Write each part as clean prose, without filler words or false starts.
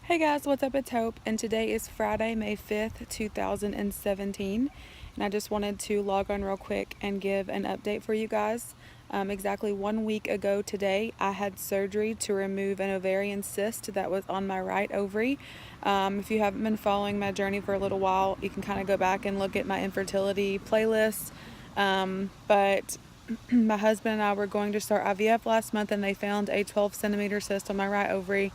Hey guys, what's up? It's Hope, and today is Friday, May 5th, 2017. And I just wanted to log on real quick and give an update for you guys. Exactly 1 week ago today, I had surgery to remove an ovarian cyst that was on my right ovary. If you haven't been following my journey for a little while, you can kind of go back and look at my infertility playlist. But my husband and I were going to start IVF last month, and they found a 12 centimeter cyst on my right ovary.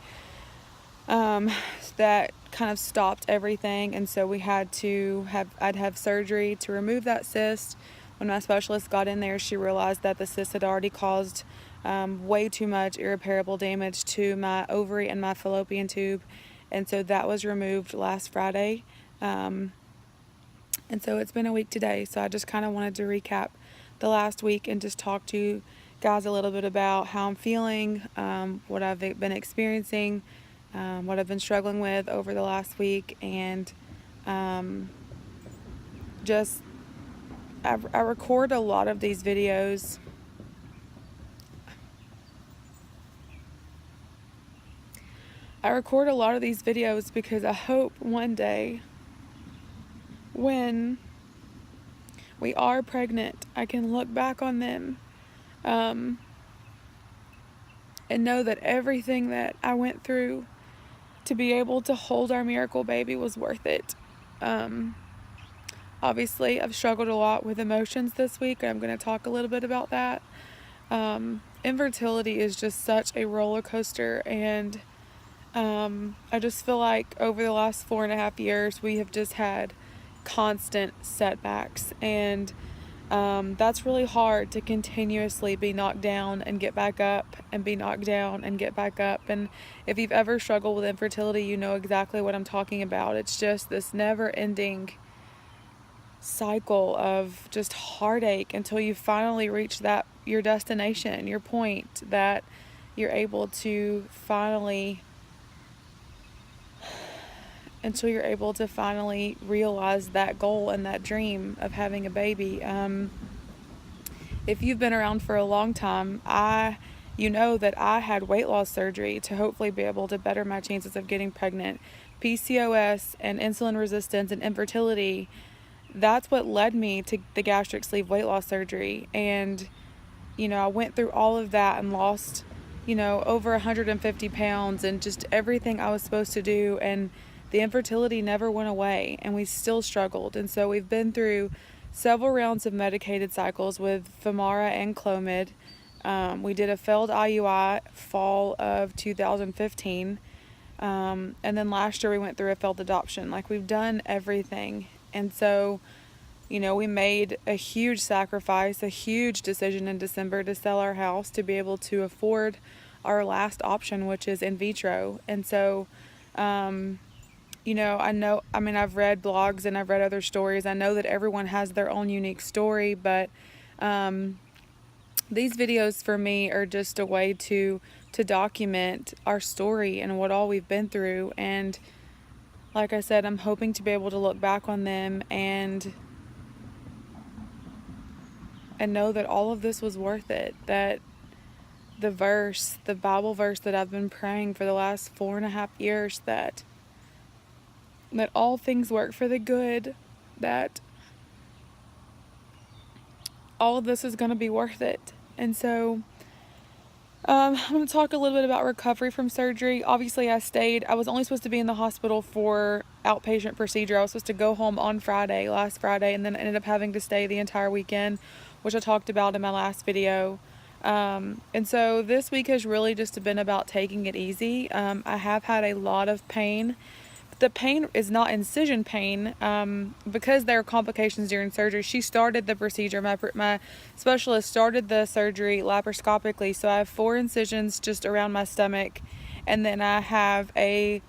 That kind of stopped everything, and so I'd have surgery to remove that cyst. When my specialist got in there, she realized that the cyst had already caused way too much irreparable damage to my ovary and my fallopian tube, and so that was removed last Friday. And so it's been a week today, so I just kind of wanted to recap the last week and just talk to you guys a little bit about how I'm feeling, what I've been experiencing, what I've been struggling with over the last week, and just I record a lot of these videos. Because I hope one day when we are pregnant, I can look back on them and know that everything that I went through to be able to hold our miracle baby was worth it. Obviously, I've struggled a lot with emotions this week, and I'm going to talk a little bit about that. Infertility is just such a roller coaster, and I just feel like over the last 4.5 years, we have just had constant setbacks, and that's really hard to continuously be knocked down and get back up and be knocked down and get back up. And if you've ever struggled with infertility, you know exactly what I'm talking about. It's just this never-ending cycle of just heartache until you finally reach your destination, your point, that you're able to finally realize that goal and that dream of having a baby. If you've been around for a long time, you know that I had weight loss surgery to hopefully be able to better my chances of getting pregnant. PCOS and insulin resistance and infertility, that's what led me to the gastric sleeve weight loss surgery. And, I went through all of that and lost, over 150 pounds and just everything I was supposed to do. And the infertility never went away, and we still struggled. And so we've been through several rounds of medicated cycles with Femara and Clomid. We did a failed IUI fall of 2015. And then last year we went through a failed adoption. Like, we've done everything. And so, we made a huge sacrifice, a huge decision in December to sell our house to be able to afford our last option, which is in vitro. And so, I've read blogs and I've read other stories. I know that everyone has their own unique story, but these videos for me are just a way to document our story and what all we've been through. And like I said, I'm hoping to be able to look back on them and know that all of this was worth it, that the Bible verse that I've been praying for the last 4.5 years, that all things work for the good, that all of this is going to be worth it. And so I'm going to talk a little bit about recovery from surgery. Obviously, I was only supposed to be in the hospital for outpatient procedure. I was supposed to go home on last Friday, and then ended up having to stay the entire weekend, which I talked about in my last video. And so this week has really just been about taking it easy. I have had a lot of pain. The pain is not incision pain, because there are complications during surgery. She started the procedure. My specialist started the surgery laparoscopically, so I have 4 incisions just around my stomach, and then I have a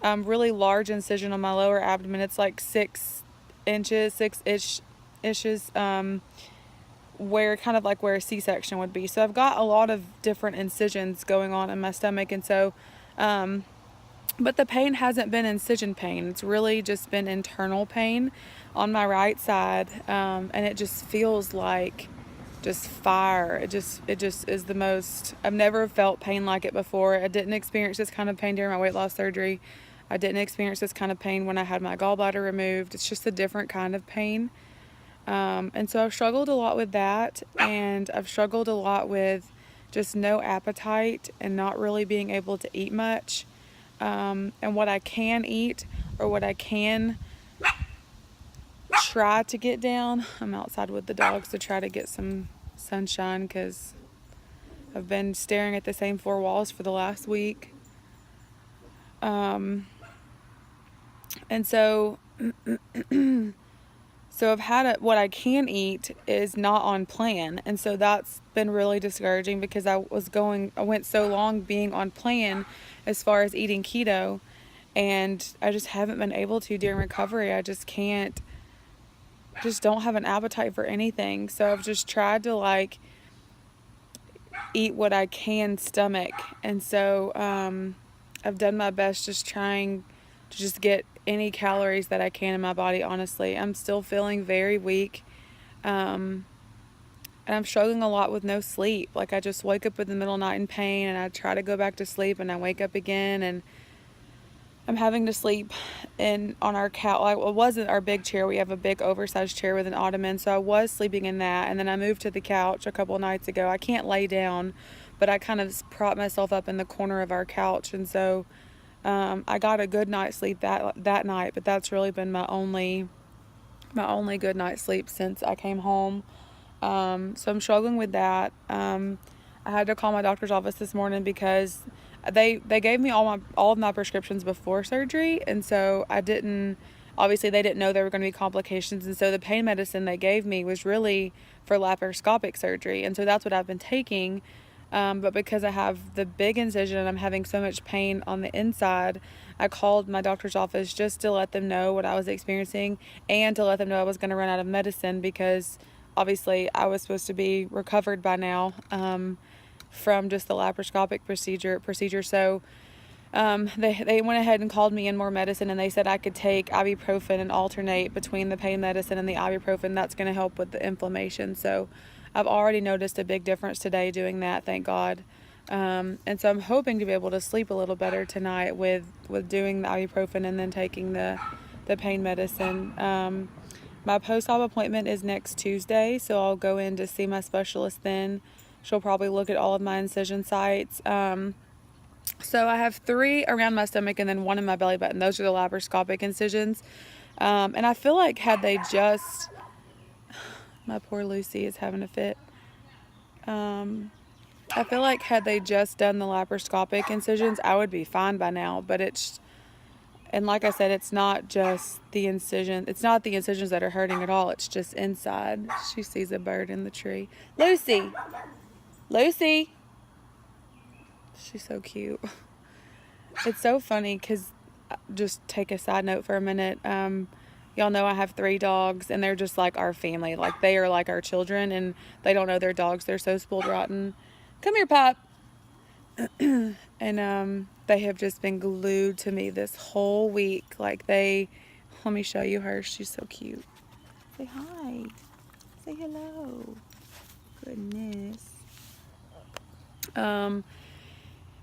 really large incision on my lower abdomen. It's like 6 inches, 6-ish, where kind of like where a C-section would be. So I've got a lot of different incisions going on in my stomach, and so but the pain hasn't been incision pain. It's really just been internal pain on my right side, and it just feels like just fire. It just is the most. I've never felt pain like it before. I didn't experience this kind of pain during my weight loss surgery. I didn't experience this kind of pain when I had my gallbladder removed. It's just a different kind of pain. And so I've struggled a lot with that, and I've struggled a lot with just no appetite and not really being able to eat much. And what I can eat, or what I can try to get down, I'm outside with the dogs to try to get some sunshine because I've been staring at the same four walls for the last week. And so I've had what I can eat is not on plan, and so that's been really discouraging because I went so long being on plan as far as eating keto, and I just haven't been able to during recovery. I just don't have an appetite for anything. So I've just tried to eat what I can stomach, and so I've done my best just trying to just get any calories that I can in my body. Honestly, I'm still feeling very weak, and I'm struggling a lot with no sleep. Like, I just wake up in the middle of the night in pain, and I try to go back to sleep, and I wake up again, and I'm having to sleep on our couch. Like, it wasn't our big chair. We have a big oversized chair with an ottoman, so I was sleeping in that, and then I moved to the couch a couple of nights ago. I can't lay down, but I kind of prop myself up in the corner of our couch, and so I got a good night's sleep that night, but that's really been my only good night's sleep since I came home. So I'm struggling with that. I had to call my doctor's office this morning because they gave me all of my prescriptions before surgery, and so obviously they didn't know there were going to be complications, and so the pain medicine they gave me was really for laparoscopic surgery, and so that's what I've been taking. But because I have the big incision and I'm having so much pain on the inside, I called my doctor's office just to let them know what I was experiencing and to let them know I was going to run out of medicine because obviously I was supposed to be recovered by now from just the laparoscopic procedure. So they went ahead and called me in more medicine, and they said I could take ibuprofen and alternate between the pain medicine and the ibuprofen. That's going to help with the inflammation. So I've already noticed a big difference today doing that, thank God. And so I'm hoping to be able to sleep a little better tonight with doing the ibuprofen and then taking the pain medicine. My post-op appointment is next Tuesday, so I'll go in to see my specialist then. She'll probably look at all of my incision sites. So I have 3 around my stomach and then 1 in my belly button. Those are the laparoscopic incisions. And I feel like had they just... My poor Lucy is having a fit. I feel like had they just done the laparoscopic incisions, I would be fine by now. But and like I said, it's not just the incision. It's not the incisions that are hurting at all. It's just inside. She sees a bird in the tree. Lucy! Lucy! She's so cute. It's so funny because, just take a side note for a minute. Y'all know I have 3 dogs, and they're just like our family. Like, they are like our children, and they don't know their dogs. They're so spoiled rotten. Come here, Pop. And they have just been glued to me this whole week. Like, let me show you her. She's so cute. Say hi. Say hello. Goodness.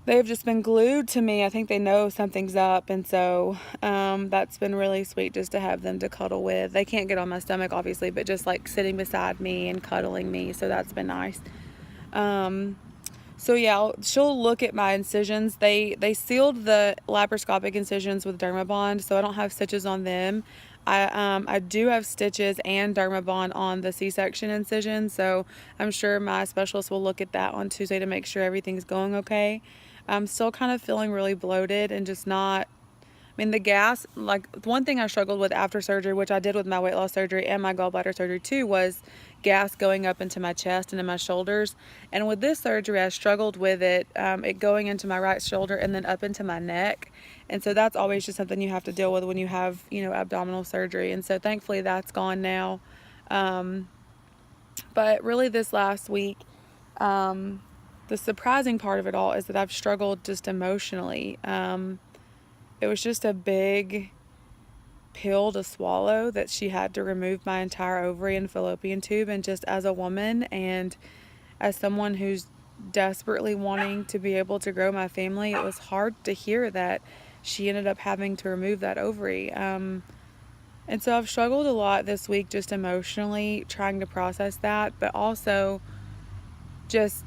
They have just been glued to me. I think they know something's up, and so that's been really sweet just to have them to cuddle with. They can't get on my stomach, obviously, but just like sitting beside me and cuddling me, so that's been nice. So yeah, she'll look at my incisions. They sealed the laparoscopic incisions with Dermabond, so I don't have stitches on them. I do have stitches and Dermabond on the C-section incision, so I'm sure my specialist will look at that on Tuesday to make sure everything's going okay. I'm still kind of feeling really bloated and just not... I mean, the gas, like, one thing I struggled with after surgery, which I did with my weight loss surgery and my gallbladder surgery too, was gas going up into my chest and in my shoulders. And with this surgery, I struggled with it going into my right shoulder and then up into my neck. And so that's always just something you have to deal with when you have, abdominal surgery. And so thankfully that's gone now. But really this last week, the surprising part of it all is that I've struggled just emotionally. It was just a big pill to swallow that she had to remove my entire ovary and fallopian tube. And just as a woman and as someone who's desperately wanting to be able to grow my family, it was hard to hear that she ended up having to remove that ovary. And so I've struggled a lot this week just emotionally trying to process that, but also just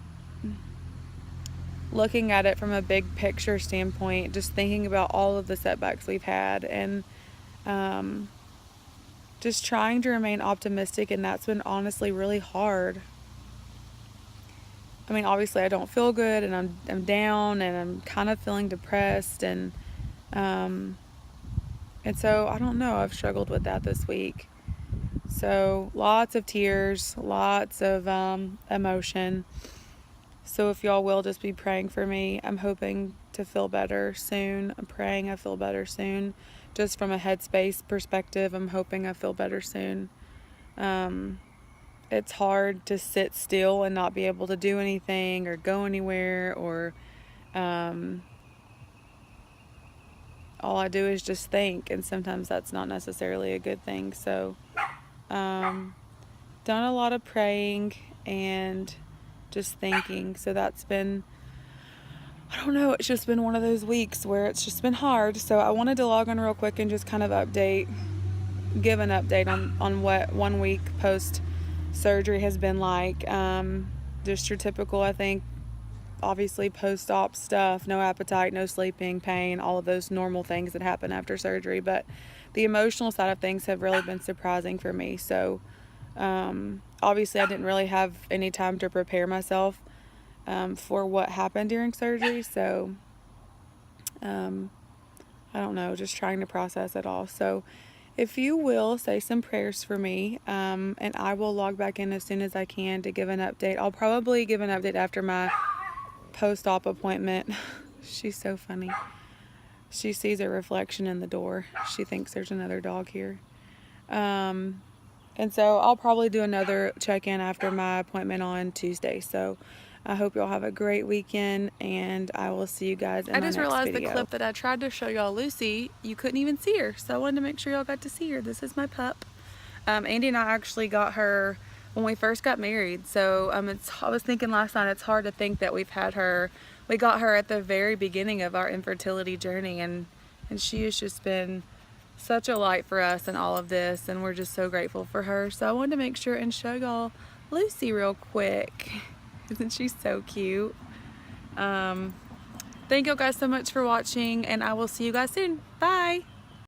looking at it from a big picture standpoint, just thinking about all of the setbacks we've had, and just trying to remain optimistic, and that's been honestly really hard. I mean, obviously I don't feel good, and I'm down, and I'm kind of feeling depressed, and so I don't know, I've struggled with that this week. So lots of tears, lots of emotion. So if y'all will just be praying for me, I'm hoping to feel better soon. I'm praying I feel better soon. Just from a headspace perspective, I'm hoping I feel better soon. It's hard to sit still and not be able to do anything or go anywhere, or all I do is just think, and sometimes that's not necessarily a good thing. So done a lot of praying and just thinking. So that's been, I don't know, it's just been one of those weeks where it's just been hard. So I wanted to log on real quick and just kind of give an update on what 1 week post surgery has been like. Just your typical, I think, obviously post-op stuff, no appetite, no sleeping, pain, all of those normal things that happen after surgery. But the emotional side of things have really been surprising for me. So obviously I didn't really have any time to prepare myself for what happened during surgery. So I don't know, just trying to process it all. So if you will say some prayers for me, and I will log back in as soon as I can to give an update. I'll probably give an update after my post-op appointment. She's so funny. She sees a reflection in the door. She thinks there's another dog here. And so I'll probably do another check-in after my appointment on Tuesday. So I hope y'all have a great weekend, and I will see you guys in my next video. I just realized the clip that I tried to show y'all Lucy, you couldn't even see her. So I wanted to make sure y'all got to see her. This is my pup. Andy and I actually got her when we first got married. So I was thinking last night, it's hard to think that we got her at the very beginning of our infertility journey, and she has just been such a light for us in all of this, and we're just so grateful for her. So I wanted to make sure and show y'all Lucy real quick. Isn't she so cute? Thank you guys so much for watching, and I will see you guys soon. Bye!